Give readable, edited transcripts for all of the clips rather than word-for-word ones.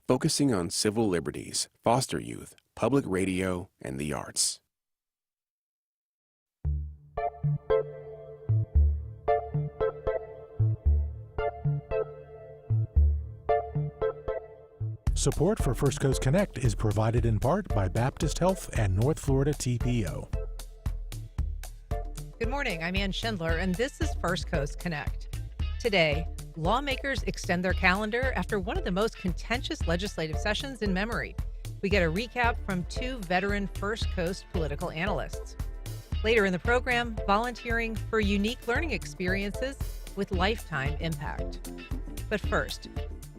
focusing on civil liberties, foster youth, public radio, and the arts. Support for First Coast Connect is provided in part by Baptist Health and North Florida TPO. Good morning, I'm Ann Schindler, and this is First Coast Connect. Today, lawmakers extend their calendar after one of the most contentious legislative sessions in memory. We get a recap from two veteran First Coast political analysts. Later in the program, volunteering for unique learning experiences with lifetime impact. But first,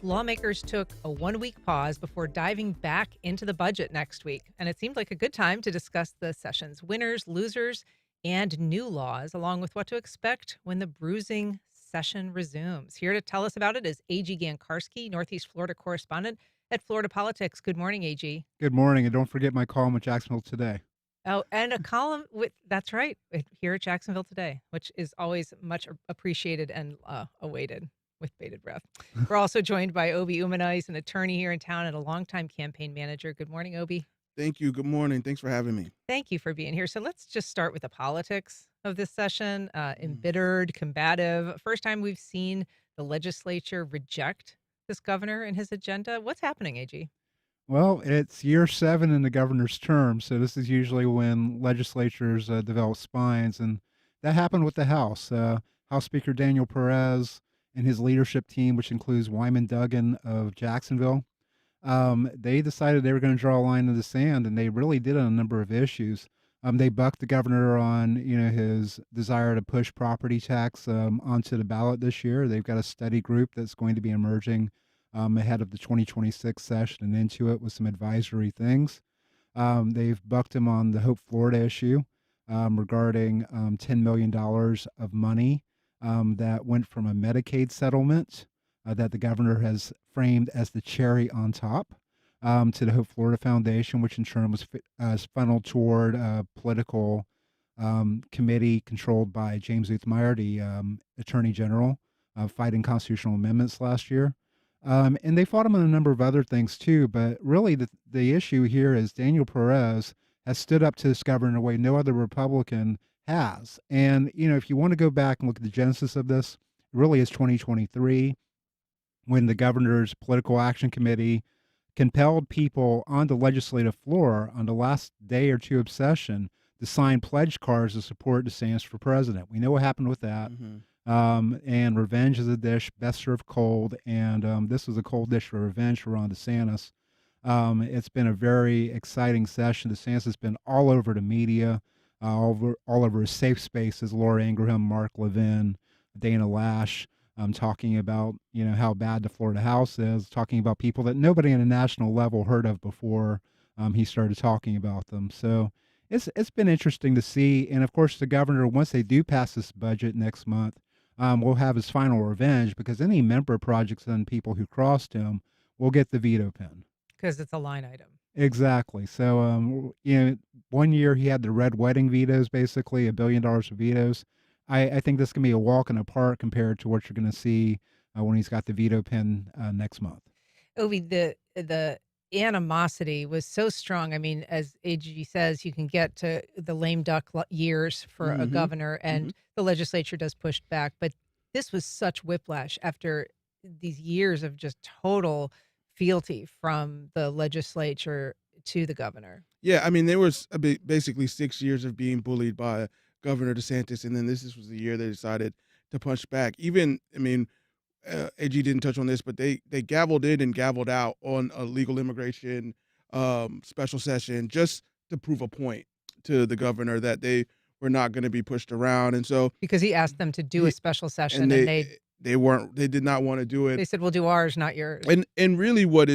lawmakers took a one-week pause before diving back into the budget next week, and it seemed like a good time to discuss the session's winners, losers, and new laws, along with what to expect when the bruising session resumes. Here to tell us about it is A.G. Gancarski, Northeast Florida correspondent at Florida Politics. Good morning, A.G. Good morning, and don't forget my column with Jacksonville Today. Oh, and a column that's right, here at Jacksonville Today, which is always much appreciated and awaited with bated breath. We're also joined by Obi Umunna. He's an attorney here in town and a longtime campaign manager. Good morning, Obi. Thank you. Good morning. Thanks for having me. Thank you for being here. So let's just start with the politics of this session. Embittered, combative. First time we've seen the legislature reject this governor and his agenda. What's happening, AG? Well, it's year 7 in the governor's term, so this is usually when legislatures develop spines, and that happened with the House. House Speaker Daniel Perez and his leadership team, which includes Wyman Duggan of Jacksonville, they decided they were going to draw a line in the sand, and they really did on a number of issues. They bucked the governor on, his desire to push property tax onto the ballot this year. They've got a study group that's going to be emerging ahead of the 2026 session and into it with some advisory things. They've bucked him on the Hope Florida issue regarding $10 million of money that went from a Medicaid settlement that the governor has framed as the cherry on top to the Hope Florida Foundation, which in turn was funneled toward a political committee controlled by James Uthmeyer, the Attorney General, fighting constitutional amendments last year. And they fought him on a number of other things too, but really the issue here is Daniel Perez has stood up to this governor in a way no other Republican has. And, if you want to go back and look at the genesis of this, it really is 2023 when the governor's political action committee compelled people on the legislative floor on the last day or two of session to sign pledge cards to support DeSantis for president. We know what happened with that. And revenge is a dish best served cold. And this was a cold dish for revenge for Ron DeSantis. It's been a very exciting session. DeSantis has been all over the media, all over his safe spaces. Laura Ingraham, Mark Levin, Dana Lash, talking about how bad the Florida House is, talking about people that nobody on a national level heard of before he started talking about them. So it's been interesting to see. And of course, the governor, once they do pass this budget next month, will have his final revenge because any member projects and people who crossed him will get the veto pen. Because it's a line item. Exactly. So, 1 year he had the red wedding vetoes, basically $1 billion of vetoes. I think this can be a walk in the park compared to what you're going to see when he's got the veto pen next month. Ovi, the animosity was so strong. I mean, as AG says, you can get to the lame duck years for a governor, and the legislature does push back. But this was such whiplash after these years of just total fealty from the legislature to the governor. Yeah, I mean, there was basically 6 years of being bullied by Governor DeSantis, and then this was the year they decided to punch back. Even, AG didn't touch on this, but they gavelled in and gavelled out on a legal immigration special session just to prove a point to the governor that they were not going to be pushed around. And so because he asked them to do a special session, and they did not want to do it. They said, we'll do ours, not yours. And really what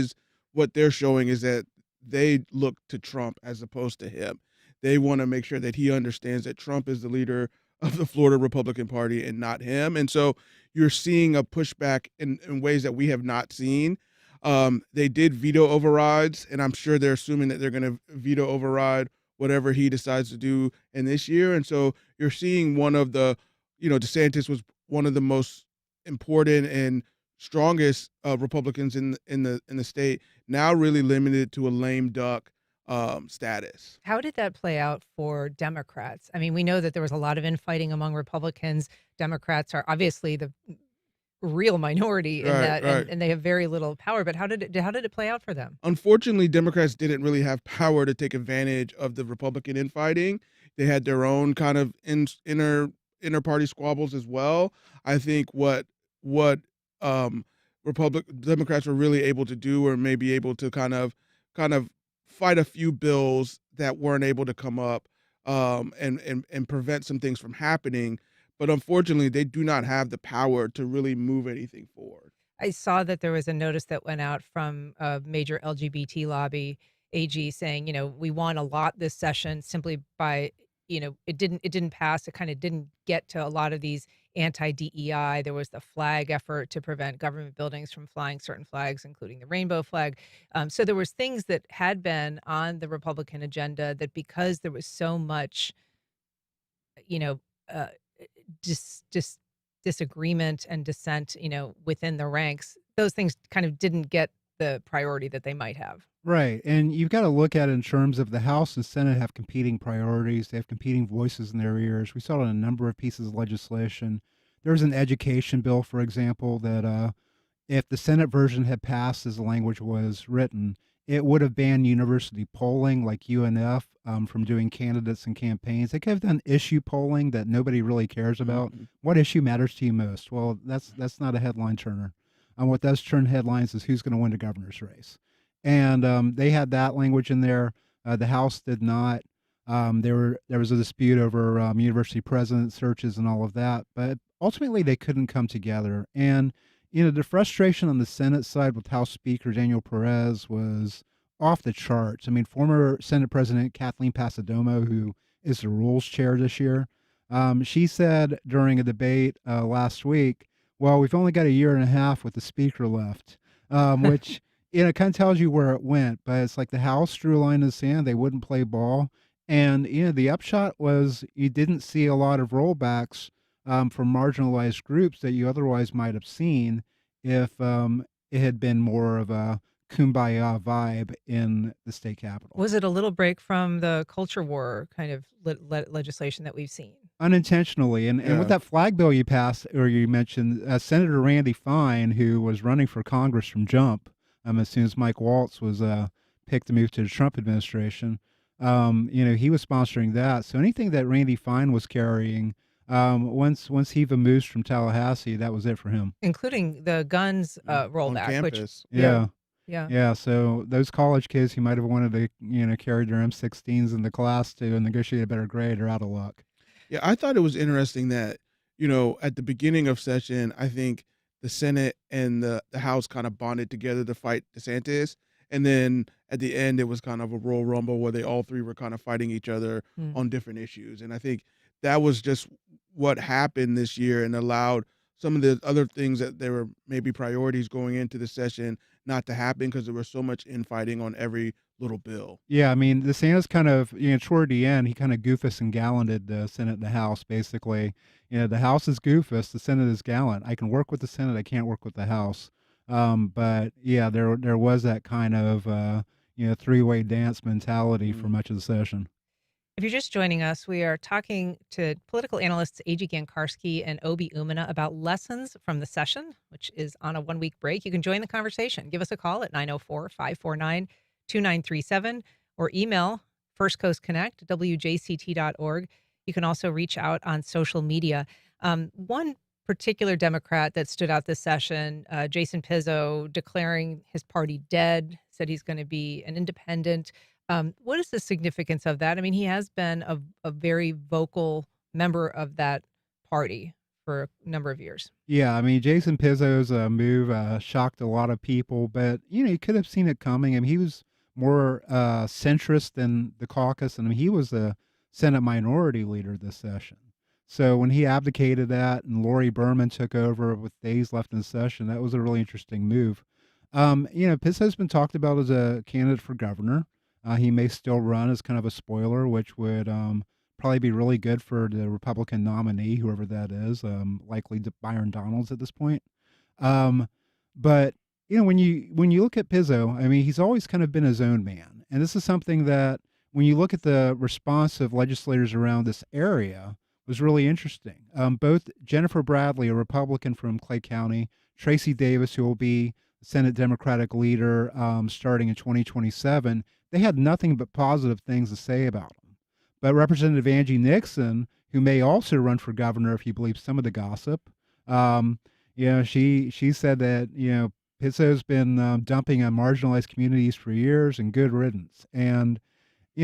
they're showing is that they look to Trump as opposed to him. They want to make sure that he understands that Trump is the leader of the Florida Republican Party and not him. And so you're seeing a pushback in ways that we have not seen. They did veto overrides, and I'm sure they're assuming that they're going to veto override whatever he decides to do in this year. And so you're seeing one of the, DeSantis was one of the most important and strongest Republicans in the state, now really limited to a lame duck status. How did that play out for Democrats? I mean, we know that there was a lot of infighting among Republicans. Democrats are obviously the real minority in Right, that, right. and they have very little power. But how did it play out for them? Unfortunately, Democrats didn't really have power to take advantage of the Republican infighting. They had their own kind of inner party squabbles as well. I think what Democrats were really able to do, or maybe able to kind of fight a few bills that weren't able to come up, and prevent some things from happening. But unfortunately, they do not have the power to really move anything forward. I saw that there was a notice that went out from a major LGBT lobby, AG, saying, we won a lot this session simply by, it didn't pass. It kind of didn't get to a lot of these anti-DEI. There was the flag effort to prevent government buildings from flying certain flags, including the rainbow flag. So there was things that had been on the Republican agenda that, because there was so much, you know, uh, just disagreement and dissent, within the ranks, those things kind of didn't get the priority that they might have. Right. And you've got to look at it in terms of the House and Senate have competing priorities. They have competing voices in their ears. We saw it in a number of pieces of legislation. There's an education bill, for example, that if the Senate version had passed as the language was written, it would have banned university polling like UNF from doing candidates and campaigns. They could have done issue polling that nobody really cares about. Mhm. What issue matters to you most? Well, that's not a headline turner. What does turn headlines is who's going to win the governor's race. And they had that language in there. The House did not. There was a dispute over university president searches and all of that, but ultimately they couldn't come together. And the frustration on the Senate side with House Speaker Daniel Perez was off the charts. I mean, former Senate President Kathleen Passidomo, who is the Rules Chair this year, she said during a debate last week, "Well, we've only got a year and a half with the Speaker left," which it kind of tells you where it went. But it's like the House drew a line in the sand; they wouldn't play ball, and the upshot was you didn't see a lot of rollbacks from marginalized groups that you otherwise might have seen if it had been more of a kumbaya vibe in the state capitol. Was it a little break from the culture war kind of legislation that we've seen? Unintentionally, and with Yeah. that flag bill you passed or you mentioned, Senator Randy Fine, who was running for Congress from jump, as soon as Mike Waltz was picked to move to the Trump administration, he was sponsoring that. So anything that Randy Fine was carrying, once he vamoosed from Tallahassee, that was it for him. Including the guns On rollback, which, campus. yeah, Yeah. yeah. Yeah, so those college kids who might have wanted to, carry their M16s into class to negotiate a better grade are out of luck. Yeah, I thought it was interesting that, at the beginning of session, I think the Senate and the House kind of bonded together to fight DeSantis. And then at the end, it was kind of a Royal Rumble where they all three were kind of fighting each other Mm. on different issues. And I think that was just what happened this year and allowed some of the other things that there were maybe priorities going into the session not to happen because there was so much infighting on every little bill. Yeah, I mean, DeSantis kind of, toward the end, he kind of goofus and gallanted the Senate and the House, basically. The House is goofus, the Senate is gallant. I can work with the Senate, I can't work with the House. But yeah, there was that kind of, three-way dance mentality for Mm. much of the session. If you're just joining us, we are talking to political analysts A.G. Gancarski and Obi Umunna about lessons from the session, which is on a 1-week break. You can join the conversation. Give us a call at 904-549-2937 or email firstcoastconnect@wjct.org. You can also reach out on social media. One particular Democrat that stood out this session, Jason Pizzo, declaring his party dead, said he's going to be an independent. What is the significance of that? I mean, he has been a very vocal member of that party for a number of years. Yeah, I mean, Jason Pizzo's move shocked a lot of people, but you could have seen it coming. I mean, he was more centrist than the caucus, and I mean, he was the Senate Minority Leader this session. So when he abdicated that, and Lori Berman took over with days left in the session, that was a really interesting move. Pizzo's been talked about as a candidate for governor. He may still run as kind of a spoiler, which would probably be really good for the Republican nominee, whoever that is, likely Byron Donalds at this point. But when you look at Pizzo, I mean, he's always kind of been his own man, and this is something that when you look at the response of legislators around this area was really interesting. Both Jennifer Bradley, a Republican from Clay County, Tracy Davis, who will be Senate Democratic leader starting in 2027, they had nothing but positive things to say about him. But Representative Angie Nixon, who may also run for governor if you believe some of the gossip, um, she said that Pizzo's been dumping on marginalized communities for years, and good riddance. And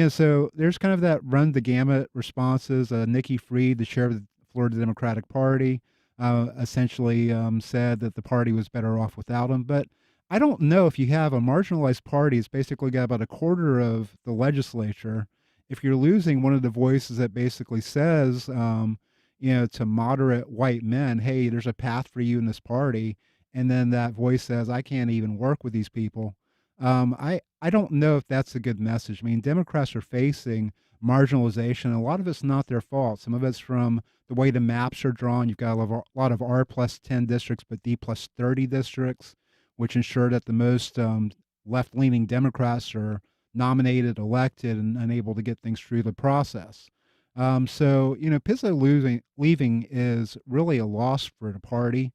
so there's kind of that run the gamut responses. Nikki Fried, the chair of the Florida Democratic Party, essentially said that the party was better off without him. But I don't know, if you have a marginalized party, it's basically got about a quarter of the legislature. If you're losing one of the voices that basically says, to moderate white men, hey, there's a path for you in this party, and then that voice says, I can't even work with these people. I don't know if that's a good message. I mean, Democrats are facing marginalization. A lot of it's not their fault. Some of it's from the way the maps are drawn. You've got a lot of R+10 districts, but D+30 districts, which ensure that the most left-leaning Democrats are nominated, elected, and unable to get things through the process. So Pizzo leaving is really a loss for the party.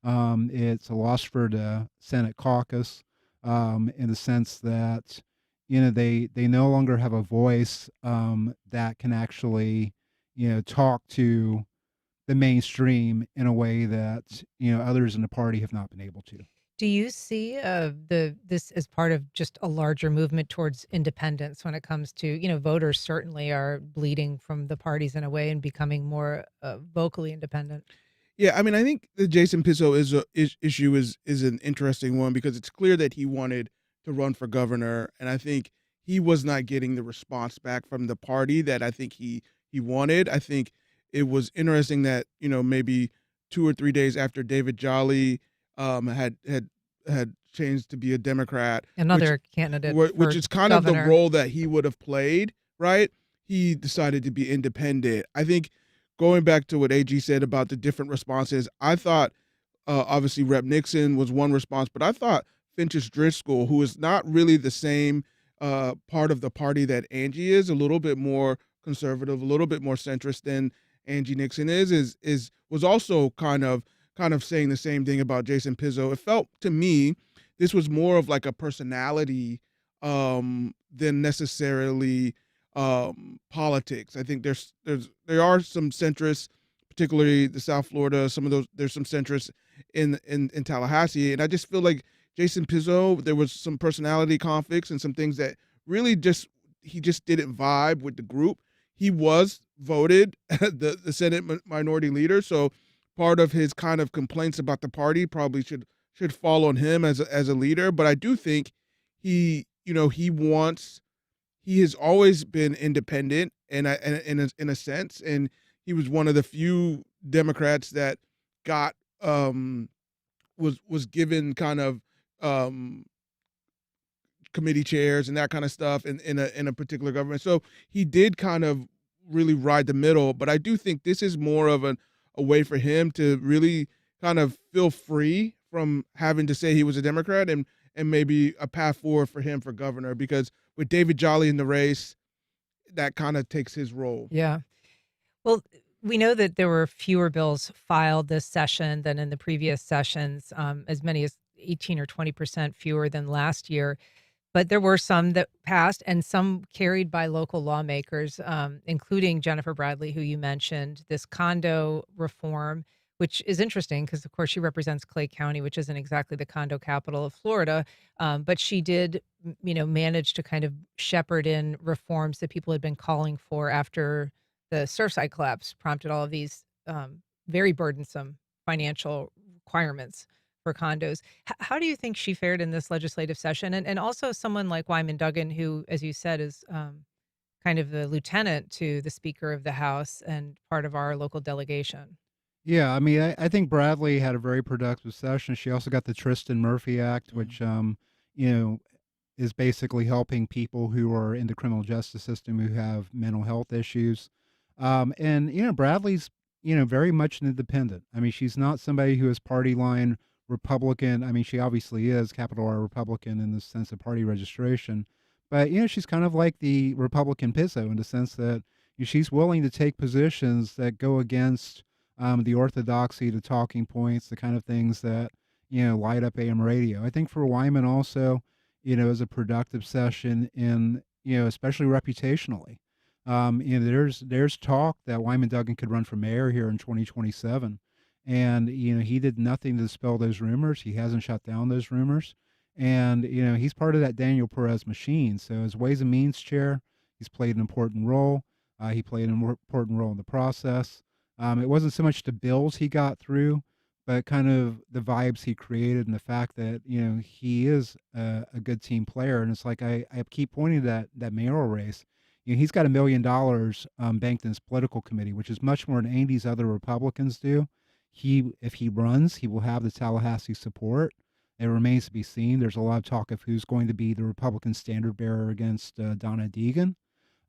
It's a loss for the Senate caucus, in the sense that they no longer have a voice that can actually talk to the mainstream in a way that others in the party have not been able to. Do you see this as part of just a larger movement towards independence when it comes to, voters certainly are bleeding from the parties in a way and becoming more vocally independent? Yeah, I mean, I think the Jason Pizzo issue is an interesting one because it's clear that he wanted to run for governor, and I think he was not getting the response back from the party that I think he wanted. I think it was interesting that maybe 2 or 3 days after David Jolly had changed to be a Democrat, Another candidate which for is kind of the governor. role that he would have played, right? He decided to be independent. I think going back to what AG said about the different responses, I thought obviously Rep. Nixon was one response, but I thought Finch's Driscoll, who is not really the same part of the party that Angie is, a little bit more conservative, a little bit more centrist than Angie Nixon was also kind of saying the same thing about Jason Pizzo. It felt to me this was more of like a personality than necessarily politics. I think there are some centrists, particularly the South Florida. Some of those there's some centrists in Tallahassee, and I just feel like Jason Pizzo, there was some personality conflicts and some things that really he just didn't vibe with the group. He was voted the Senate minority leader, so part of his kind of complaints about the party probably should fall on him as a leader. But I do think he has always been independent in a sense, and he was one of the few Democrats that got was given kind of committee chairs and that kind of stuff in a particular government. So he did kind of really ride the middle, but I do think this is more of a way for him to really kind of feel free from having to say he was a Democrat, and maybe a path forward for him for governor, because with David Jolly in the race, that kind of takes his role. Yeah. Well, we know that there were fewer bills filed this session than in the previous sessions, as many as 18 or 20% fewer than last year. But there were some that passed and some carried by local lawmakers, including Jennifer Bradley, who you mentioned, this condo reform, which is interesting because, of course, she represents Clay County, which isn't exactly the condo capital of Florida. But she did, manage to kind of shepherd in reforms that people had been calling for after the Surfside collapse prompted all of these very burdensome financial requirements for condos. How do you think she fared in this legislative session? And also someone like Wyman Duggan, who, as you said, is kind of the lieutenant to the Speaker of the House and part of our local delegation. Yeah, I mean, I think Bradley had a very productive session. She also got the Tristan Murphy Act, which, is basically helping people who are in the criminal justice system who have mental health issues. And Bradley's, very much an independent. I mean, she's not somebody who is party line Republican. I mean, she obviously is capital R Republican in the sense of party registration, but she's kind of like the Republican Pizzo in the sense that she's willing to take positions that go against the orthodoxy, the talking points, the kind of things that light up AM radio. I think for Wyman also, it was a productive session in especially reputationally. There's talk that Wyman Duggan could run for mayor here in 2027. And, he did nothing to dispel those rumors. He hasn't shut down those rumors. And, he's part of that Daniel Perez machine. So as Ways and Means chair, he's played an important role. He played an important role in the process. It wasn't so much the bills he got through, but kind of the vibes he created and the fact that, he is a good team player. And it's like I keep pointing to that mayoral race. He's got $1 million banked in his political committee, which is much more than any of these other Republicans do. If he runs, he will have the Tallahassee support. It remains to be seen. There's a lot of talk of who's going to be the Republican standard bearer against Donna Deegan.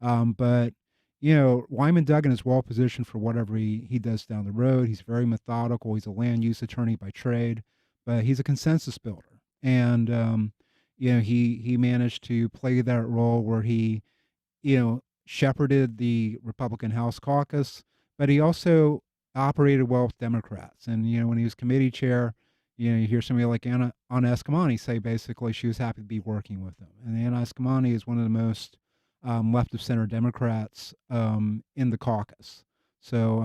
But Wyman Duggan is well positioned for whatever he does down the road. He's very methodical. He's a land use attorney by trade, but he's a consensus builder. And he managed to play that role where he shepherded the Republican House caucus, but he also operated well with Democrats. And, when he was committee chair, you hear somebody like Anna Eskamani say basically she was happy to be working with him. And Anna Eskamani is one of the most left of center Democrats in the caucus. So,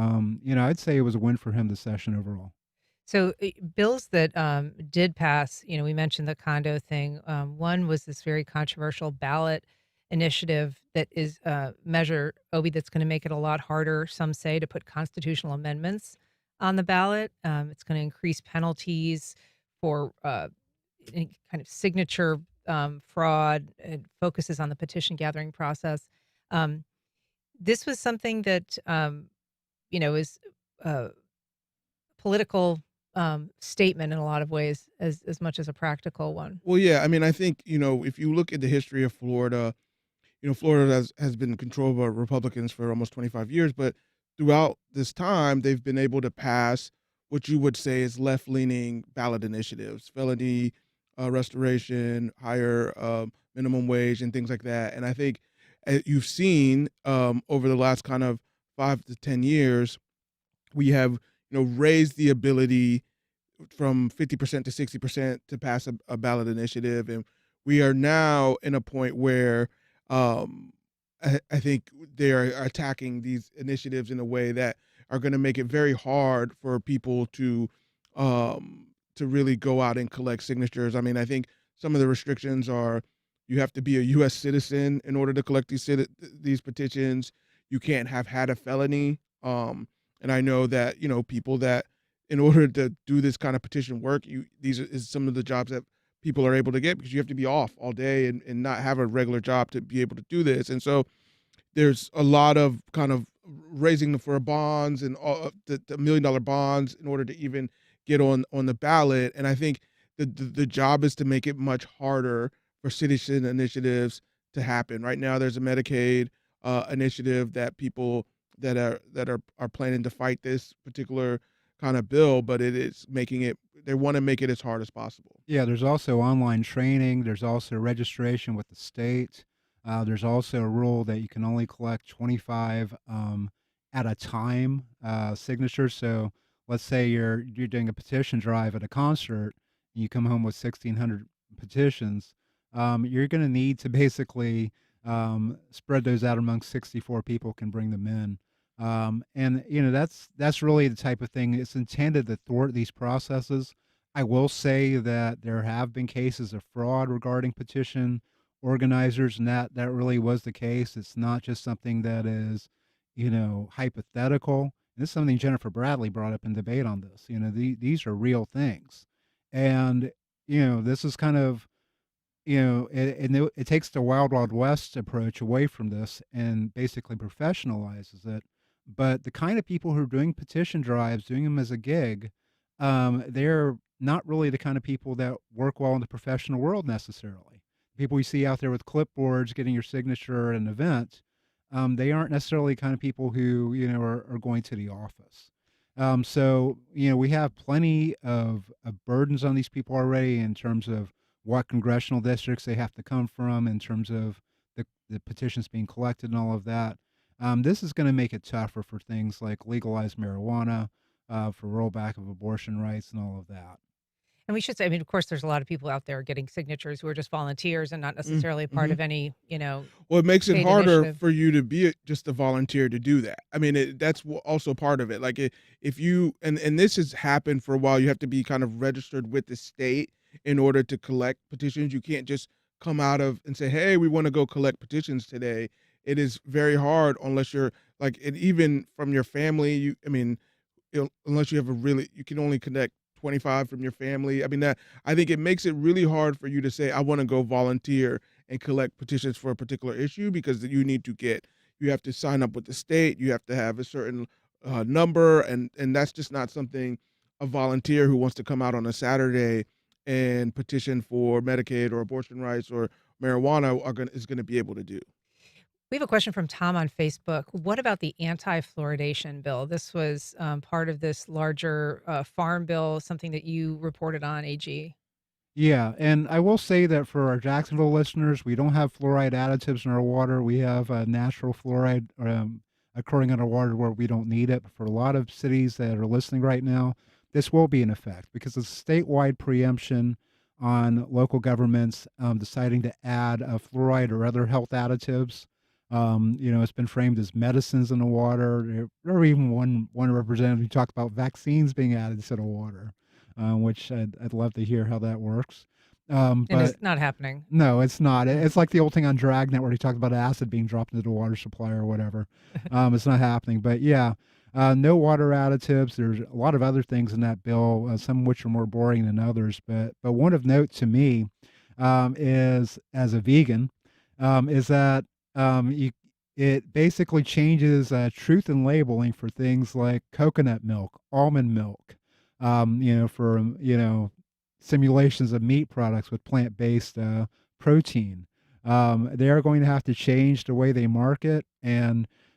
I'd say it was a win for him this session overall. So bills that did pass, we mentioned the condo thing. One was this very controversial ballot initiative that is measure, Obi, that's going to make it a lot harder, some say, to put constitutional amendments on the ballot. It's going to increase penalties for any kind of signature fraud. It focuses on the petition gathering process. This was something that, is a political statement in a lot of ways as much as a practical one. Well, yeah, I mean, I think, if you look at the history of Florida, Florida has been controlled by Republicans for almost 25 years, but throughout this time, they've been able to pass what you would say is left-leaning ballot initiatives, felony restoration, higher minimum wage, and things like that. And I think you've seen over the last kind of 5 to 10 years, we have raised the ability from 50% to 60% to pass a ballot initiative, and we are now in a point where I think they are attacking these initiatives in a way that are going to make it very hard for people to really go out and collect signatures. I mean, I think some of the restrictions are you have to be a U.S. citizen in order to collect these petitions. You can't have had a felony. And I know that people that in order to do this kind of petition work, these is some of the jobs that people are able to get because you have to be off all day and not have a regular job to be able to do this. And so there's a lot of kind of raising for bonds and all the $1 million bonds in order to even get on the ballot. And I think the job is to make it much harder for citizen initiatives to happen. Right now, there's a Medicaid initiative that people that are planning to fight this particular kind of bill, but it is they want to make it as hard as possible. Yeah, there's also online training. There's also registration with the state. There's also a rule that you can only collect 25 at a time signatures. So let's say you're doing a petition drive at a concert, and you come home with 1,600 petitions. You're going to need to basically spread those out among 64 people can bring them in. And that's really the type of thing it's intended to thwart these processes. I will say that there have been cases of fraud regarding petition organizers, and that really was the case. It's not just something that is, hypothetical. And this is something Jennifer Bradley brought up in debate on this. These are real things. And, this is kind of, it takes the Wild Wild West approach away from this and basically professionalizes it. But the kind of people who are doing petition drives, doing them as a gig, they're not really the kind of people that work well in the professional world necessarily. People we see out there with clipboards getting your signature at an event, they aren't necessarily the kind of people who, are going to the office. So, we have plenty of burdens on these people already in terms of what congressional districts they have to come from, in terms of the petitions being collected and all of that. This is going to make it tougher for things like legalized marijuana, for rollback of abortion rights and all of that. And we should say, I mean, of course, there's a lot of people out there getting signatures who are just volunteers and not necessarily part Mhm. of any, Well, it makes it state harder initiative. for you to be just a volunteer to do that. I mean, that's also part of it. Like if you and this has happened for a while, you have to be kind of registered with the state in order to collect petitions. You can't just come out of and say, "Hey, we want to go collect petitions today." It is very hard unless you're like, and even from your family. I mean, unless you have you can only connect 25 from your family. I mean, that I think it makes it really hard for you to say, I want to go volunteer and collect petitions for a particular issue, because you have to sign up with the state, you have to have a certain number, and that's just not something a volunteer who wants to come out on a Saturday and petition for Medicaid or abortion rights or marijuana is going to be able to do. We have a question from Tom on Facebook. What about the anti-fluoridation bill? This was part of this larger farm bill, something that you reported on, AG. Yeah, and I will say that for our Jacksonville listeners, we don't have fluoride additives in our water. We have natural fluoride occurring in our water where we don't need it. But for a lot of cities that are listening right now, this will be in effect because it's statewide preemption on local governments deciding to add fluoride or other health additives. It's been framed as medicines in the water. Or even one representative who talked about vaccines being added to the water, which I'd love to hear how that works. And But it's not happening. no, it's not. It's like the old thing on Dragnet where he talked about acid being dropped into the water supply or whatever. It's not happening. But yeah, no water additives. There's a lot of other things in that bill, some of which are more boring than others. But one of note to me is, as a vegan, is that it basically changes truth in labeling for things like coconut milk, almond milk, for simulations of meat products with plant-based protein. They are going to have to change the way they market,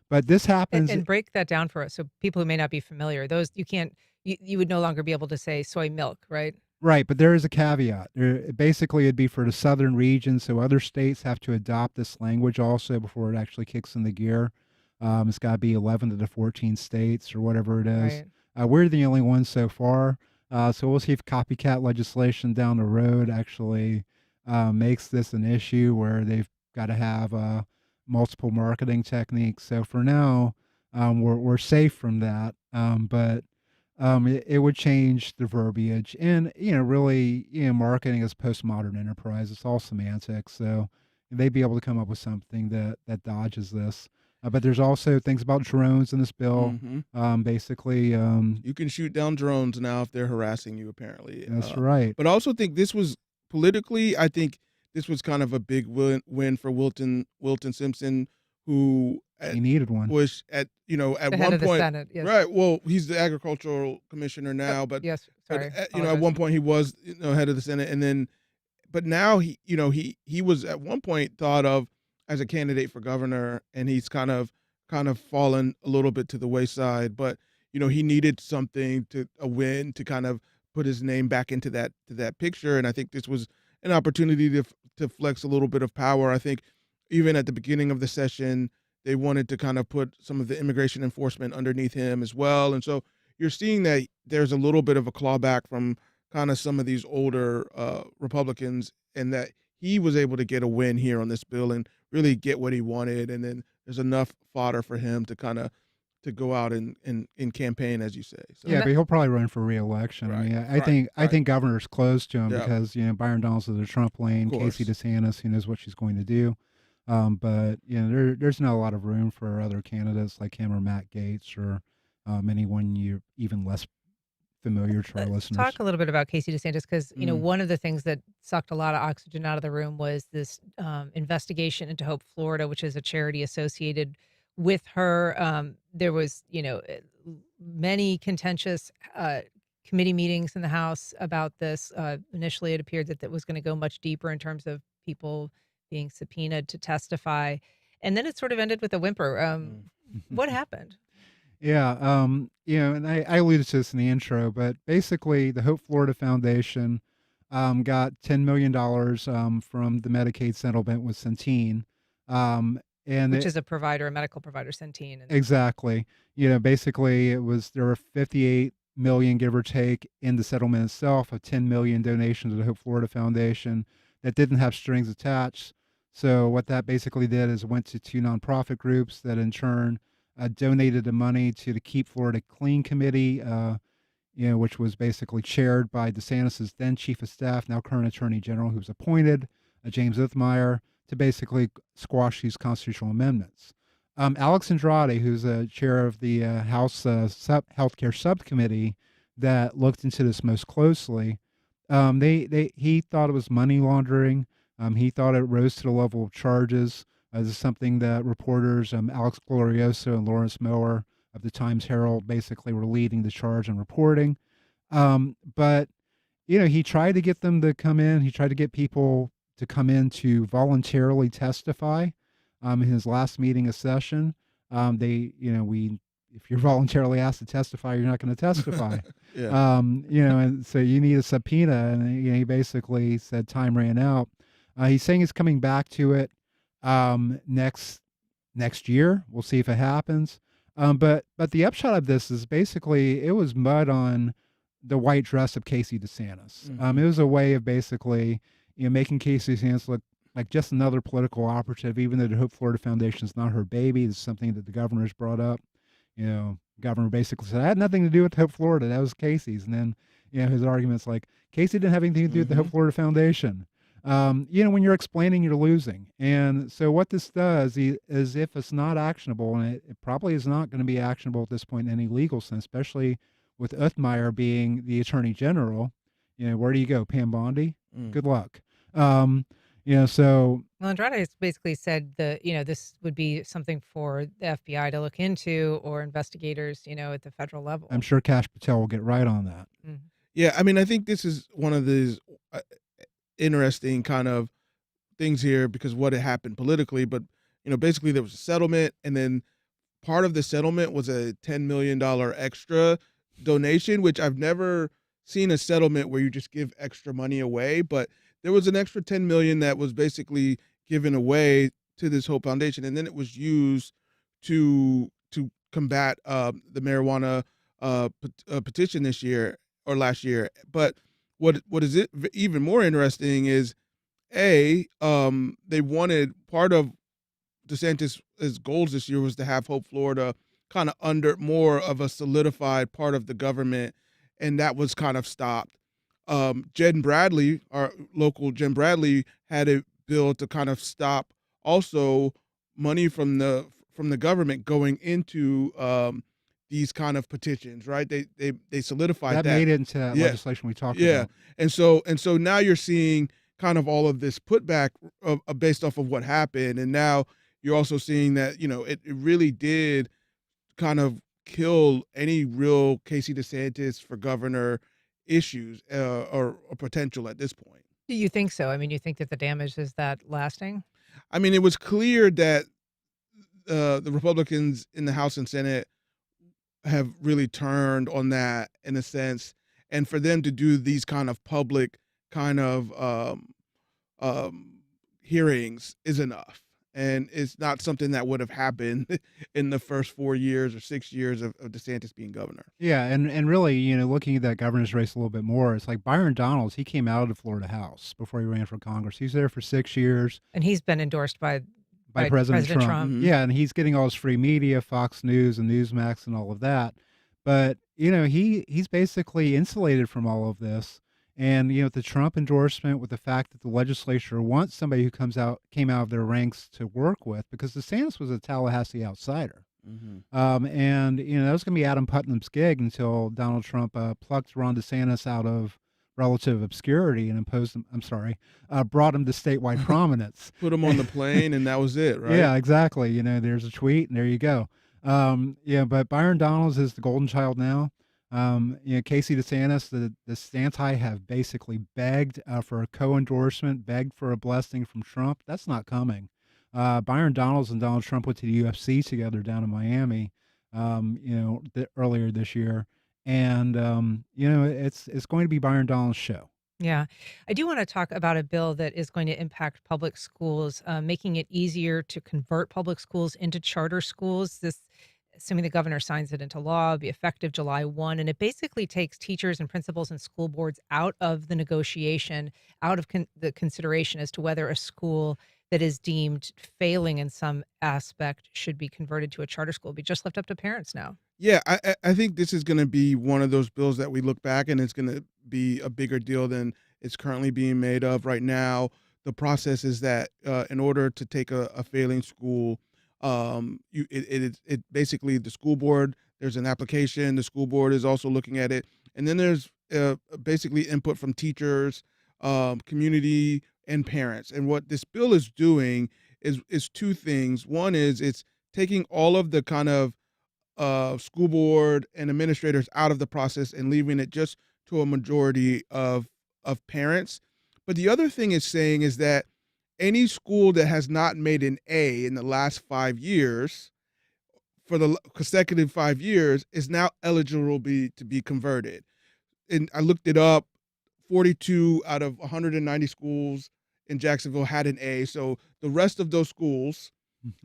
but this happens. And break that down for us. So people who may not be familiar, those you can't, you would no longer be able to say soy milk, right? Right, but there is a caveat. Basically, it'd be for the southern region, so other states have to adopt this language also before it actually kicks in the gear. It's got to be 11 to the 14 states or whatever it is. Right. We're the only ones so far, so we'll see if copycat legislation down the road actually makes this an issue where they've got to have multiple marketing techniques. So for now, we're safe from that, but it would change the verbiage, and really, marketing is postmodern enterprise. It's all semantics, so they'd be able to come up with something that dodges this. But there's also things about drones in this bill. Basically, You can shoot down drones now if they're harassing you, apparently. that's right. But I also think this was politically, I think this was kind of a big win for Wilton Simpson, who He needed one. was at The head one of the point, Senate. Yes. right? Well, he's the agricultural commissioner now, but Yes. Sorry. at Apologize. one point he was head of the Senate, and then but now he was at one point thought of as a candidate for governor, and he's kind of fallen a little bit to the wayside. But he needed a win to kind of put his name back into that picture, and I think this was an opportunity to flex a little bit of power. I think even at the beginning of the session, they wanted to kind of put some of the immigration enforcement underneath him as well, and so you're seeing that there's a little bit of a clawback from kind of some of these older Republicans, and that he was able to get a win here on this bill and really get what he wanted. And then there's enough fodder for him to kind of to go out and campaign, as you say. So, Yeah, but he'll probably run for re-election. I mean, I think governor's close to him because Byron Donaldson's the Trump lane, Casey DeSantis, who knows what she's going to do. But there's not a lot of room for other candidates like him or Matt Gaetz or anyone you're even less familiar to our listeners. Talk a little bit about Casey DeSantis, because one of the things that sucked a lot of oxygen out of the room was this investigation into Hope Florida, which is a charity associated with her. There was many contentious committee meetings in the House about this. Initially, it appeared that was going to go much deeper in terms of people being subpoenaed to testify, and then it sort of ended with a whimper. What happened? Yeah, and I alluded to this in the intro, but basically, the Hope Florida Foundation got $10 million from the Medicaid settlement with Centene, um, and Which is a provider, a medical provider, Centene, and exactly, basically, there were 58 million, give or take, in the settlement itself, of 10 million donations to the Hope Florida Foundation that didn't have strings attached. So what that basically did is it went to two nonprofit groups that in turn donated the money to the Keep Florida Clean Committee, which was basically chaired by DeSantis's then chief of staff, now current attorney general, who was appointed, James Othmeyer, to basically squash these constitutional amendments. Alex Andrade, who's the chair of the House Healthcare Subcommittee that looked into this most closely, he thought it was money laundering. He thought it rose to the level of charges. This is something that reporters Alex Glorioso and Lawrence Miller of the Times Herald basically were leading the charge and reporting. But he tried to get them to come in. He tried to get people to come in to voluntarily testify. In his last meeting of session, if you're voluntarily asked to testify, you're not going to testify. Yeah. And so you need a subpoena. And he basically said time ran out. He's saying he's coming back to it next year. We'll see if it happens. But the upshot of this is basically it was mud on the white dress of Casey DeSantis. It was a way of basically making Casey DeSantis look like just another political operative, even though the Hope Florida Foundation is not her baby. This is something that the governor's brought up. Governor basically said, I had nothing to do with Hope Florida. That was Casey's. And then, his argument's like, Casey didn't have anything to do with the Hope Florida Foundation. When you're explaining, you're losing. And so what this does is if it's not actionable, and it probably is not going to be actionable at this point in any legal sense, especially with Othmeyer being the attorney general, where do you go? Pam Bondi? Good luck. So well, Andrade has basically said that this would be something for the FBI to look into, or investigators, at the federal level. I'm sure Kash Patel will get right on that. Mhm. Yeah, I mean, I think this is one of these interesting kind of things here because what had happened politically, but basically there was a settlement, and then part of the settlement was a $10 million extra donation, which I've never seen a settlement where you just give extra money away, but there was an extra 10 million that was basically given away to this Hope Foundation, and then it was used to combat the marijuana petition this year or last year. But what is it even more interesting is they wanted part of DeSantis' goals this year was to have Hope Florida kind of under more of a solidified part of the government, and that was kind of stopped. Jen Bradley, our local Jen Bradley, had a bill to kind of stop also money from the government going into these kind of petitions, right? They solidified that. That made it into that legislation we talked about. And so now you're seeing kind of all of this putback based off of what happened, and now you're also seeing that it really did kind of kill any real Casey DeSantis for governor issues or potential at this point. Do you think so? I mean, you think that the damage is that lasting? I mean, it was clear that the Republicans in the House and Senate have really turned on that in a sense, and for them to do these kind of public kind of hearings is enough. And it's not something that would have happened in the first 4 years or 6 years of DeSantis being governor. Yeah, and really, looking at that governor's race a little bit more, it's like Byron Donalds, he came out of the Florida House before he ran for Congress. He's there for 6 years. And he's been endorsed by President Trump. Mm-hmm. Yeah, and he's getting all his free media, Fox News and Newsmax and all of that. But, he's basically insulated from all of this. And, the Trump endorsement, with the fact that the legislature wants somebody who came out of their ranks to work with, because DeSantis was a Tallahassee outsider. Mm-hmm. And, that was going to be Adam Putnam's gig until Donald Trump plucked Ron DeSantis out of relative obscurity and brought him to statewide prominence. Put him on the plane, and that was it, right? Yeah, exactly. There's a tweet, and there you go. But Byron Donalds is the golden child now. Casey DeSantis, the Stanti have basically begged for a co-endorsement, begged for a blessing from Trump. That's not coming. Byron Donalds and Donald Trump went to the UFC together down in Miami. earlier this year, and it's going to be Byron Donalds' show. Yeah. I do want to talk about a bill that is going to impact public schools, making it easier to convert public schools into charter schools. This, assuming the governor signs it into law, will be effective July 1. And it basically takes teachers and principals and school boards out of the negotiation, out of the consideration as to whether a school that is deemed failing in some aspect should be converted to a charter school. It'll be just left up to parents now. Yeah, I think this is gonna be one of those bills that we look back and it's gonna be a bigger deal than it's currently being made of right now. The process is that, in order to take a failing school, it basically the school board, there's an application, the school board is also looking at it, and then there's, basically input from teachers, community, and parents, and what this bill is doing is 2 things. One is it's taking all of the kind of school board and administrators out of the process and leaving it just to a majority of parents. But the other thing it's saying is that any school that has not made an A in the last 5 years, for the consecutive 5 years, is now eligible to be converted. And I looked it up. 42 out of 190 schools in Jacksonville had an A. So the rest of those schools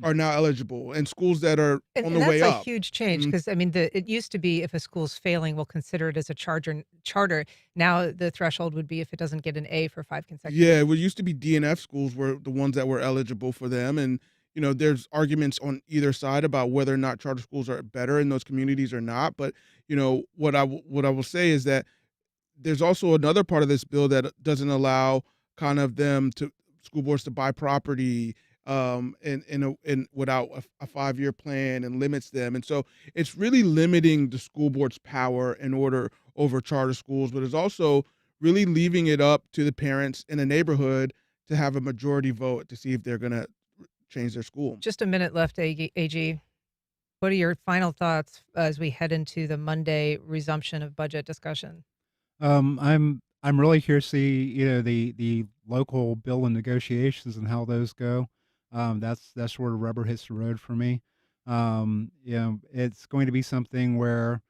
are now eligible, and schools that are on the And way that's a up. huge change Mhm. because I mean, it used to be if a school's failing, we'll consider it as a charter. Now the threshold would be if it doesn't get an A for 5 consecutive. Yeah, it used to be DNF schools were the ones that were eligible for them, and there's arguments on either side about whether or not charter schools are better in those communities or not. But what I will say is that there's also another part of this bill that doesn't allow kind of them to school boards to buy property in without a 5-year plan, and limits them. And so it's really limiting the school board's power in order over charter schools, but it's also really leaving it up to the parents in a neighborhood to have a majority vote to see if they're going to change their school. Just a minute left, AG. What are your final thoughts as we head into the Monday resumption of budget discussion? I'm really curious to see the local bill and negotiations and how those go. That's where the rubber hits the road for me. It's going to be something where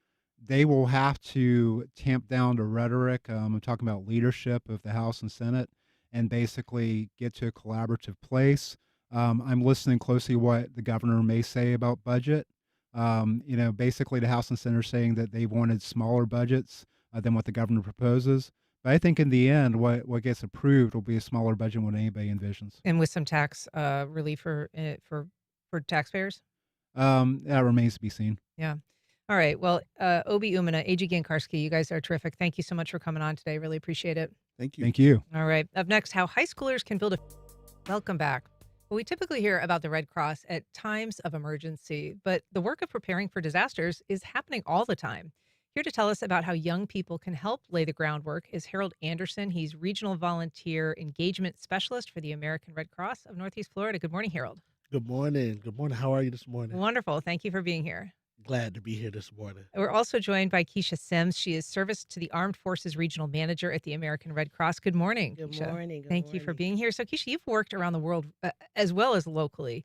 they will have to tamp down the rhetoric. I'm talking about leadership of the House and Senate, and basically get to a collaborative place. I'm listening closely what the governor may say about budget. Basically the House and Senate are saying that they wanted smaller budgets than what the governor proposes. But I think in the end, what gets approved will be a smaller budget than what anybody envisions. And with some tax relief for taxpayers? That remains to be seen. Yeah. All right. Well, Obi Umunna, AG Gancarski, you guys are terrific. Thank you so much for coming on today. Really appreciate it. Thank you. Thank you. All right. Up next, how high schoolers can build a. Welcome back. Well, we typically hear about the Red Cross at times of emergency, but the work of preparing for disasters is happening all the time. Here to tell us about how young people can help lay the groundwork is Harold Anderson. He's Regional Volunteer Engagement Specialist for the American Red Cross of Northeast Florida. Good morning, Harold. Good morning. Good morning. How are you this morning? Wonderful. Thank you for being here. Glad to be here this morning. We're also joined by Keisha Sims. She is Service to the Armed Forces Regional Manager at the American Red Cross. Good morning, Good Keisha. morning. Good Thank you for morning. being here. So, Keisha, you've worked around the world as well as locally,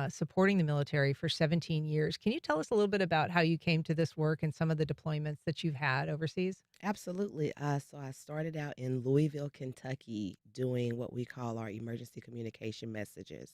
supporting the military for 17 years. Can you tell us a little bit about how you came to this work and some of the deployments that you've had overseas? Absolutely. So I started out in Louisville, Kentucky, doing what we call our emergency communication messages.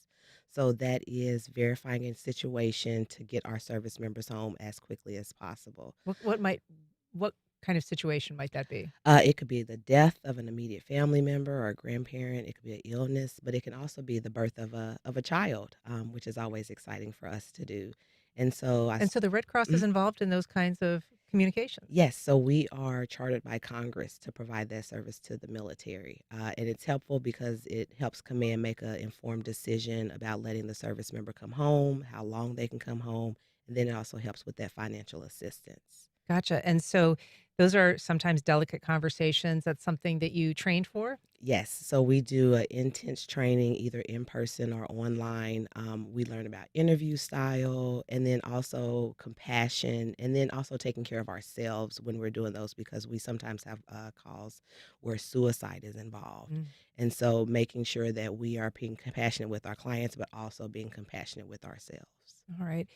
So that is verifying a situation to get our service members home as quickly as possible. What kind of situation might that be? It could be the death of an immediate family member or a grandparent. It could be an illness, but it can also be the birth of a child, which is always exciting for us to do. And so And so the Red Cross is Mhm. involved in those kinds of communications. Yes, so we are chartered by Congress to provide that service to the military. And it's helpful because it helps command make an informed decision about letting the service member come home, how long they can come home, and then it also helps with that financial assistance. Gotcha. And so those are sometimes delicate conversations. That's something that you trained for? Yes, so we do intense training either in person or online. We learn about interview style and then also compassion and then also taking care of ourselves when we're doing those because we sometimes have calls where suicide is involved. Mm. And so making sure that we are being compassionate with our clients, but also being compassionate with ourselves. All right.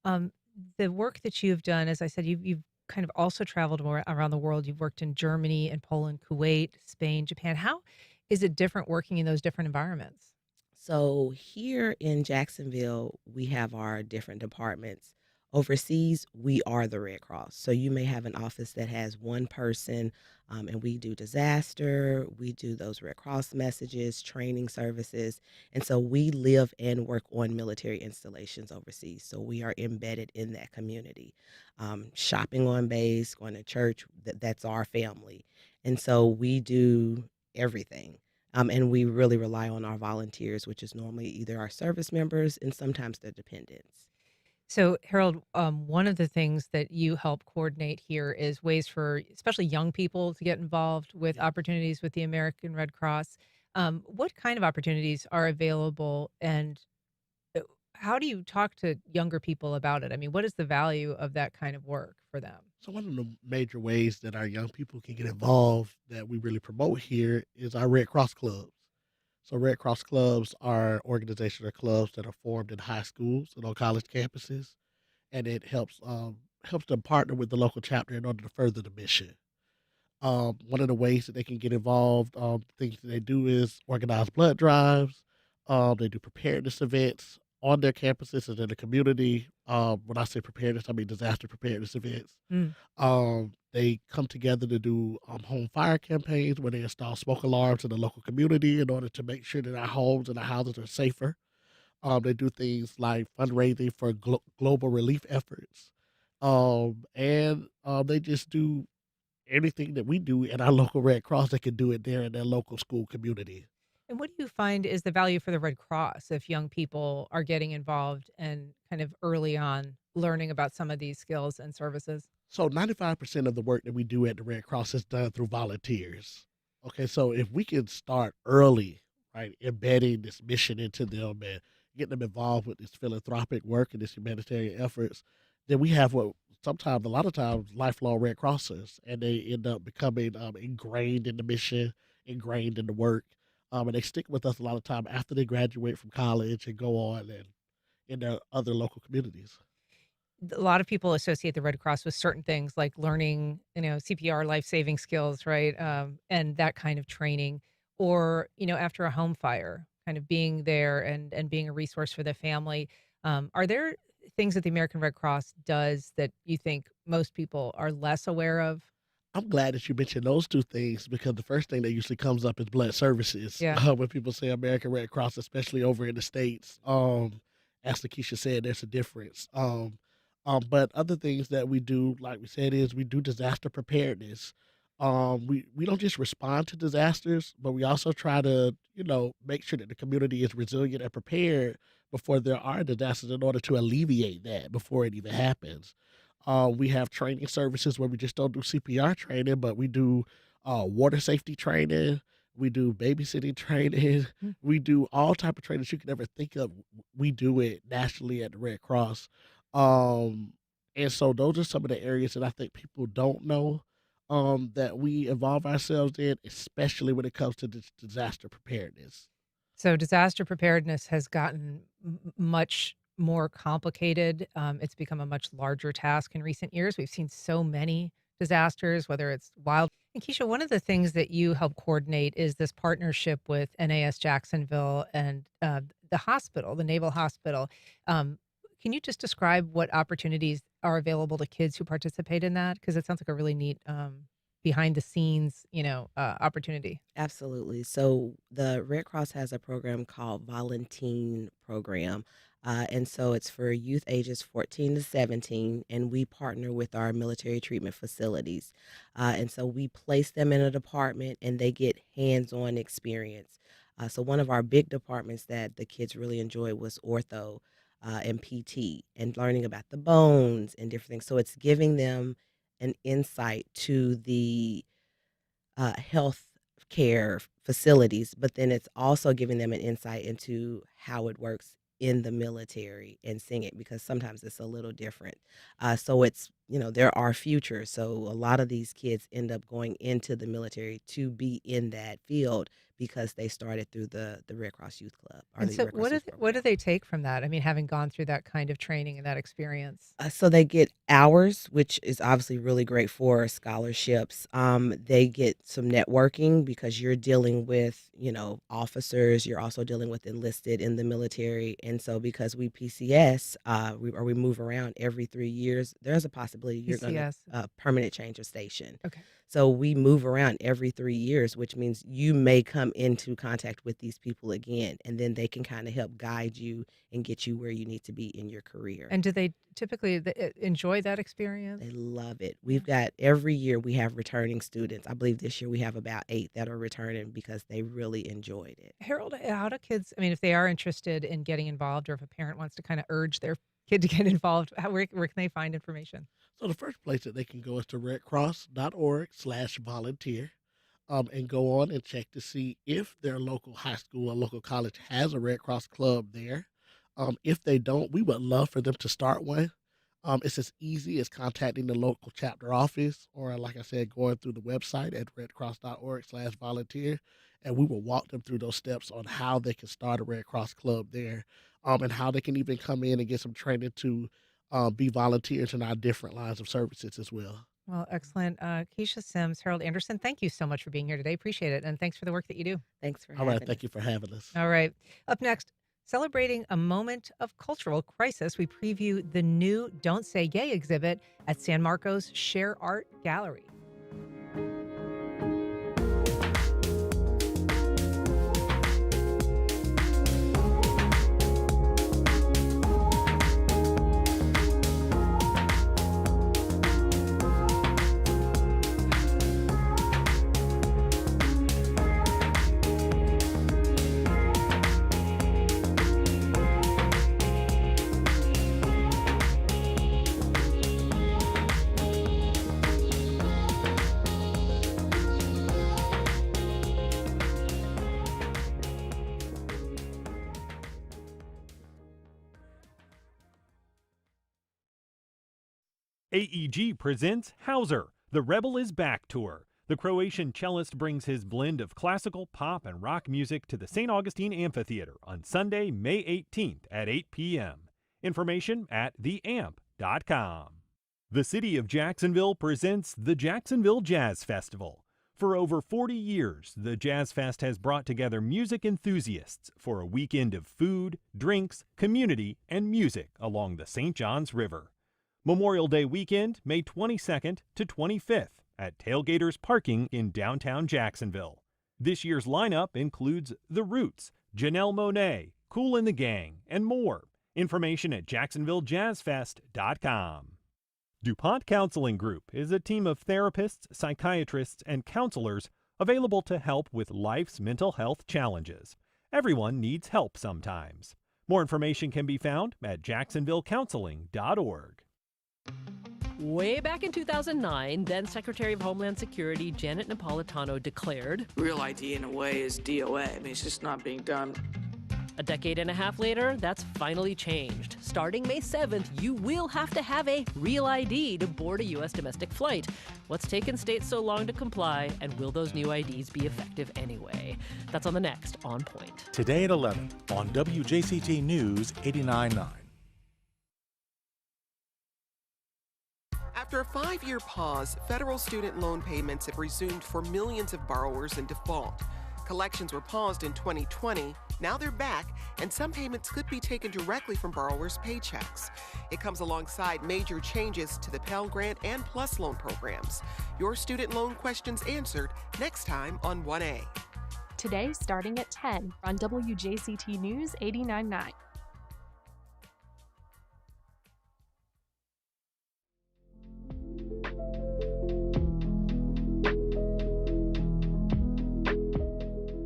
Um, the work that you've done, as I said, you've kind of also traveled more around the world. You've worked in Germany and Poland, Kuwait, Spain, Japan. How is it different working in those different environments? So here in Jacksonville, we have our different departments. Overseas, we are the Red Cross. So you may have an office that has one person, and we do disaster, we do those Red Cross messages, training services. And so we live and work on military installations overseas. So we are embedded in that community. Shopping on base, going to church, that's our family. And so we do everything. And we really rely on our volunteers, which is normally either our service members and sometimes their dependents. So, Harold, one of the things that you help coordinate here is ways for especially young people to get involved with Yes. opportunities with the American Red Cross. What kind of opportunities are available, and uh, how do you talk to younger people about it? I mean, what is the value of that kind of work for them? So one of the major ways that our young people can get involved that we really promote here is our Red Cross clubs. So Red Cross clubs are organizations or clubs that are formed in high schools and on college campuses, and it helps them partner with the local chapter in order to further the mission. One of the ways that they can get involved, things that they do is organize blood drives. They do preparedness events on their campuses and in the community. When I say preparedness, I mean disaster preparedness events. Mm. They come together to do home fire campaigns where they install smoke alarms in the local community in order to make sure that our homes and our houses are safer. They do things like fundraising for global relief efforts. And they just do anything that we do at our local Red Cross, they can do it there in their local school community. And what do you find is the value for the Red Cross if young people are getting involved and kind of early on learning about some of these skills and services? So 95% of the work that we do at the Red Cross is done through volunteers. Okay, so if we can start early, right, embedding this mission into them and getting them involved with this philanthropic work and this humanitarian efforts, then we have what sometimes, a lot of times, lifelong Red Crossers, and they end up becoming ingrained in the mission, ingrained in the work, and they stick with us a lot of time after they graduate from college and go on and in their other local communities. A lot of people associate the Red Cross with certain things like learning, CPR, life-saving skills, right? And that kind of training, or, after a home fire, kind of being there and being a resource for the family. Are there things that the American Red Cross does that you think most people are less aware of? I'm glad that you mentioned those 2 things because the first thing that usually comes up is blood services, Yeah. when people say American Red Cross, especially over in the States. As Lakeisha said, there's a difference. But other things that we do, like we said, is we do disaster preparedness. We don't just respond to disasters, but we also try to, make sure that the community is resilient and prepared before there are disasters in order to alleviate that before it even happens. We have training services where we just don't do CPR training, but we do water safety training. We do babysitting training. Mm. We do all type of trainings you can ever think of. We do it nationally at the Red Cross. Um, and so those are some of the areas that I think people don't know that we involve ourselves in, especially when it comes to disaster preparedness. So disaster preparedness has gotten much more complicated. It's become a much larger task in recent years. We've seen so many disasters, whether it's wild. And Keisha, one of the things that you help coordinate is this partnership with NAS Jacksonville and the hospital, the Naval Hospital. Um, can you just describe what opportunities are available to kids who participate in that? Because it sounds like a really neat behind the scenes, opportunity. Absolutely. So the Red Cross has a program called Volunteen Program. And so it's for youth ages 14 to 17, and we partner with our military treatment facilities. And so we place them in a department and they get hands on experience. So one of our big departments that the kids really enjoyed was ortho and PT and learning about the bones and different things. So it's giving them an insight to the health care facilities, but then it's also giving them an insight into how it works in the military and seeing it because sometimes it's a little different. So it's, there are futures. So a lot of these kids end up going into the military to be in that field because they started through the Red Cross Youth Club or And the so Red Cross Youth what do Program. they take from that? I mean, having gone through that kind of training and that experience. So they get hours, which is obviously really great for scholarships. They get some networking because you're dealing with, officers. You're also dealing with enlisted in the military, and so because we PCS, we move around every 3 years, there's a possibility you're going to PCS. permanent change of station. Okay. So we move around every 3 years, which means you may come into contact with these people again, and then they can kind of help guide you and get you where you need to be in your career. And do they typically enjoy that experience? They love it. We've got every year we have returning students. I believe this year we have about 8 that are returning because they really enjoyed it. Harold, how do kids, I mean, if they are interested in getting involved or if a parent wants to kind of urge their kid to get involved, where can they find information? So the first place that they can go is to redcross.org/volunteer, and go on and check to see if their local high school or local college has a Red Cross club there. If they don't, we would love for them to start one. It's as easy as contacting the local chapter office or, like I said, going through the website at redcross.org/volunteer, and we will walk them through those steps on how they can start a Red Cross club there, and how they can even come in and get some training to be volunteers in our different lines of services as well. Well, excellent. Keisha Sims, Harold Anderson, thank you so much for being here today. Appreciate it. And thanks for the work that you do. Thanks for All right, having thank us. you for having us. All right. Up next, celebrating a moment of cultural crisis, we preview the new Don't Say Gay exhibit at San Marcos Share Art Gallery. AEG presents Hauser, the Rebel is Back tour. The Croatian cellist brings his blend of classical, pop, and rock music to the St. Augustine Amphitheater on Sunday, May 18th at 8 p.m. Information at theamp.com. The city of Jacksonville presents the Jacksonville Jazz Festival. For over 40 years, the Jazz Fest has brought together music enthusiasts for a weekend of food, drinks, community, and music along the St. Johns River. Memorial Day weekend, May 22nd to 25th at Tailgaters Parking in downtown Jacksonville. This year's lineup includes The Roots, Janelle Monáe, Kool and the Gang, and more. Information at jacksonvillejazzfest.com. DuPont Counseling Group is a team of therapists, psychiatrists, and counselors available to help with life's mental health challenges. Everyone needs help sometimes. More information can be found at jacksonvillecounseling.org. Way back in 2009, then Secretary of Homeland Security Janet Napolitano declared, Real ID in a way is DOA. I mean, it's just not being done. a decade and a half later, that's finally changed. Starting May 7th, you will have to have a real ID to board a U.S. domestic flight. What's taken states so long to comply, and will those new IDs be effective anyway? That's on the next On Point. Today at 11 on WJCT News 89.9. After a 5-year pause, federal student loan payments have resumed for millions of borrowers in default. Collections were paused in 2020. Now they're back, and some payments could be taken directly from borrowers' paychecks. It comes alongside major changes to the Pell Grant and PLUS loan programs. Your student loan questions answered next time on 1A. Today, starting at 10 on WJCT News 89.9.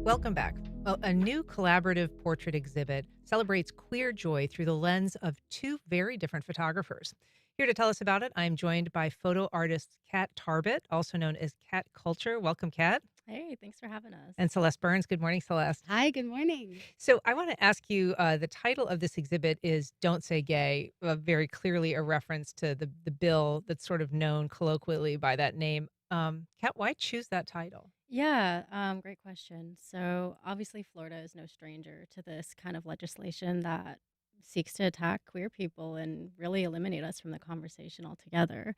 Welcome back. Well, a new collaborative portrait exhibit celebrates queer joy through the lens of two very different photographers. Here to tell us about it, I'm joined by photo artist Kat Tarbett, also known as Kat Culture. Welcome, Kat. Hey, thanks for having us. And Celeste Burns. Good morning, Celeste. Hi, good morning. So I want to ask you, the title of this exhibit is Don't Say Gay, very clearly a reference to the bill that's sort of known colloquially by that name. Kat, why choose that title? Yeah, great question. So obviously, Florida is no stranger to this kind of legislation that seeks to attack queer people and really eliminate us from the conversation altogether.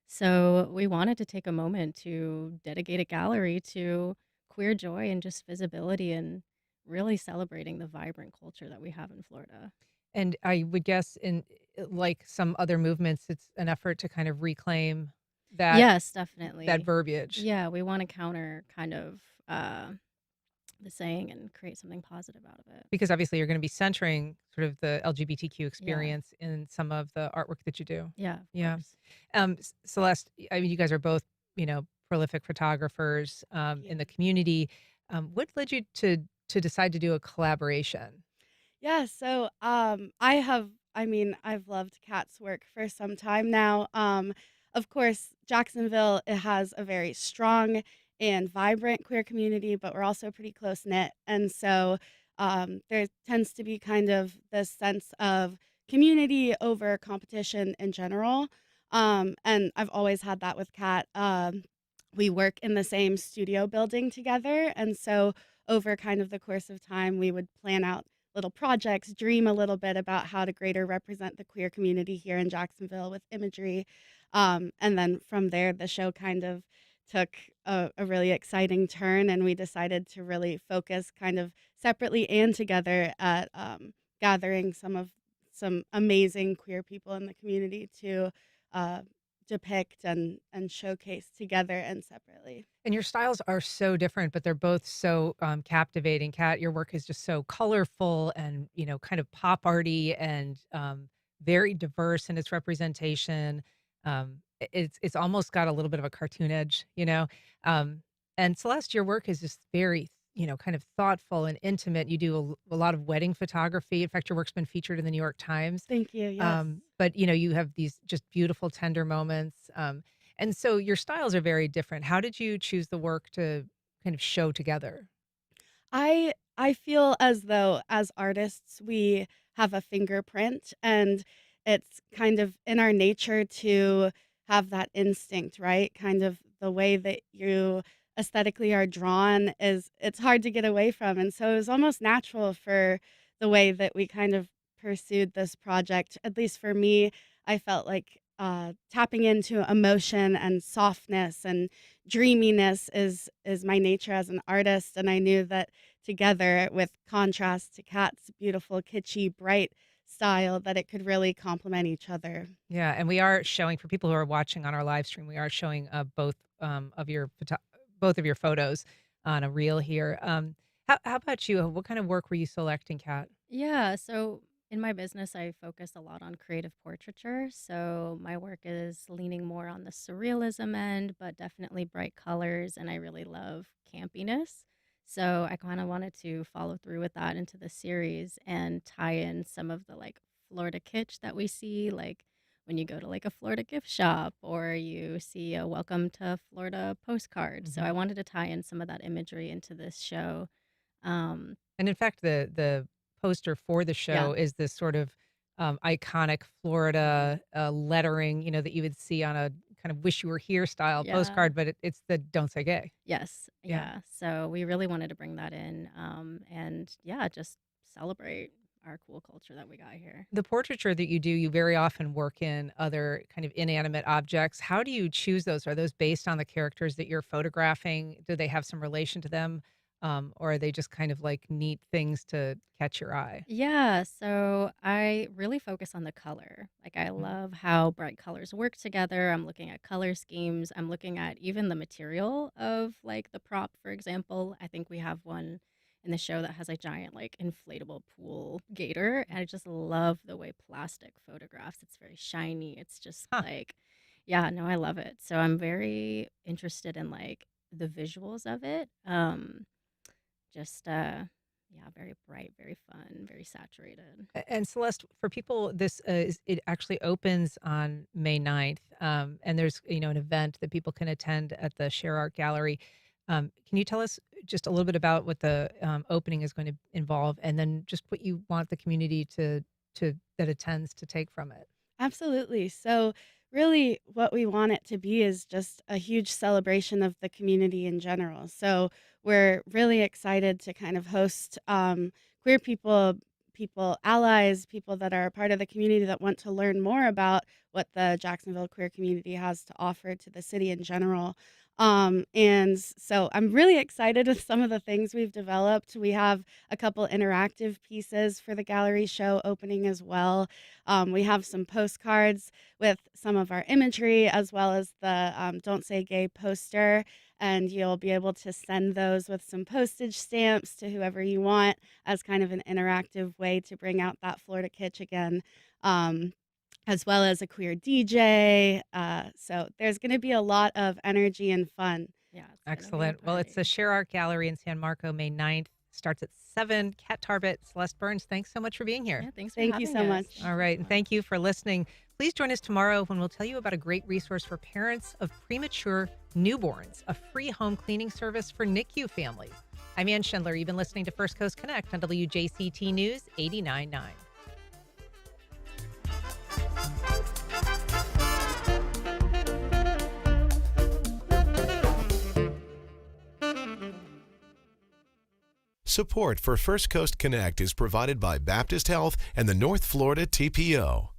So we wanted to take a moment to dedicate a gallery to queer joy and just visibility and really celebrating the vibrant culture that we have in Florida. And I would guess in like some other movements, it's an effort to kind of reclaim that Yes, that definitely. verbiage. Yeah, we want to counter kind of the saying and create something positive out of it. Because obviously you're going to be centering sort of the LGBTQ Yeah. experience in some of the artwork that you do. Yeah, of Yeah. course. Celeste, I mean, you guys are both, prolific photographers in the community. What led you to decide to do a collaboration? Yeah, so I've loved Kat's work for some time now. Of course, Jacksonville, it has a very strong and vibrant queer community, but we're also pretty close knit. And so there tends to be kind of this sense of community over competition in general. And I've always had that with Kat. We work in the same studio building together. And so over kind of the course of time, we would plan out little projects, dream a little bit about how to greater represent the queer community here in Jacksonville with imagery. And then from there, the show kind of took a really exciting turn, and we decided to really focus kind of separately and together at gathering some amazing queer people in the community to uh, depict and showcase together and separately. And your styles are so different, but they're both so captivating. Kat, your work is just so colorful and kind of pop arty and very diverse in its representation. It's almost got a little bit of a cartoon edge. Um, and Celeste, your work is just very kind of thoughtful and intimate. You do a lot of wedding photography. In fact, your work's been featured in the New York Times. Thank you. Yes. But you have these just beautiful, tender moments. And so your styles are very different. How did you choose the work to kind of show together? I feel as though as artists we have a fingerprint, and it's kind of in our nature to have that instinct, right? Kind of the way that you aesthetically are drawn is it's hard to get away from. And so it was almost natural for the way that we kind of pursued this project. At least for me, I felt like tapping into emotion and softness and dreaminess is my nature as an artist, and I knew that together with contrast to Kat's beautiful, kitschy, bright style, that it could really complement each other. Yeah, and we are showing for people who are watching on our live stream. We are showing both of your photos on a reel here. How about you? What kind of work were you selecting, Kat? Yeah, so in my business, I focus a lot on creative portraiture. So my work is leaning more on the surrealism end, but definitely bright colors. And I really love campiness. So I kind of wanted to follow through with that into the series and tie in some of the like Florida kitsch that we see, like when you go to like a Florida gift shop or you see a welcome to Florida postcard. So I wanted to tie in some of that imagery into this show. Um, And in fact, the poster for the yeah. show is this sort of iconic Florida lettering, that you would see on a kind of "Wish You Were Here" style Yeah. postcard, but it's the "Don't Say Gay." Yes. Yeah. Yeah. So we really wanted to bring that in, and yeah, just celebrate our cool culture that we got here. The portraiture that you do, you very often work in other kind of inanimate objects. How do you choose those? Are those based on the characters that you're photographing? Do they have some relation to them? Or are they just kind of like neat things to catch your eye? Yeah, so I really focus on the color. Like, I love how bright colors work together. I'm looking at color schemes. I'm looking at even the material of like the prop, for example. I think we have one in the show that has a giant, like, inflatable pool gator. And I just love the way plastic photographs. It's very shiny. It's just Huh. like, yeah, no, I love it. So I'm very interested in like the visuals of it. Just yeah, very bright, very fun, very saturated. And Celeste, for people, it actually opens on May 9th, and there's an event that people can attend at the Share Art Gallery. Can you tell us just a little bit about what the opening is going to involve, and then just what you want the community to that attends to take from it? Absolutely. So really what we want it to be is just a huge celebration of the community in general. So we're really excited to kind of host queer people, allies, people that are a part of the community that want to learn more about what the Jacksonville queer community has to offer to the city in general. And so I'm really excited with some of the things we've developed. We have a couple interactive pieces for the gallery show opening as well. We have some postcards with some of our imagery, as well as the Don't Say Gay poster. And you'll be able to send those with some postage stamps to whoever you want as kind of an interactive way to bring out that Florida kitsch again. As well as a queer DJ. So there's going to be a lot of energy and fun. Yeah. Excellent. Well, it's the Share Art Gallery in San Marco, May 9th. Starts at 7. Kat Tarbett, Celeste Burns, thanks so much for being here. Yeah, thanks Thank you so much. All right, and thank you for listening. Please join us tomorrow when we'll tell you about a great resource for parents of premature newborns, a free home cleaning service for NICU families. I'm Ann Schindler. You've been listening to First Coast Connect on WJCT News 89.9. Support for First Coast Connect is provided by Baptist Health and the North Florida TPO.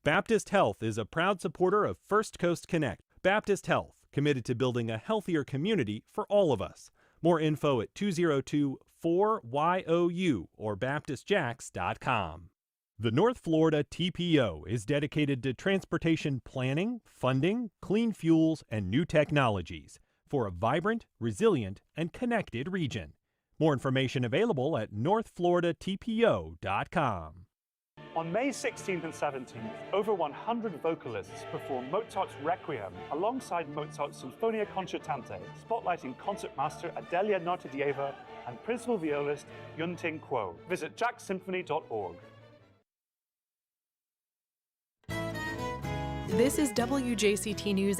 Baptist Health is a proud supporter of First Coast Connect. Baptist Health, committed to building a healthier community for all of us. More info at 202-4YOU or baptistjacks.com. The North Florida TPO is dedicated to transportation planning, funding, clean fuels, and new technologies for a vibrant, resilient, and connected region. More information available at northfloridatpo.com. On May 16th and 17th, over 100 vocalists perform Mozart's Requiem alongside Mozart's Sinfonia Concertante, spotlighting concertmaster Adelia Nartedieva and principal violist Yunting Kuo. Visit jacksymphony.org. This is WJCT News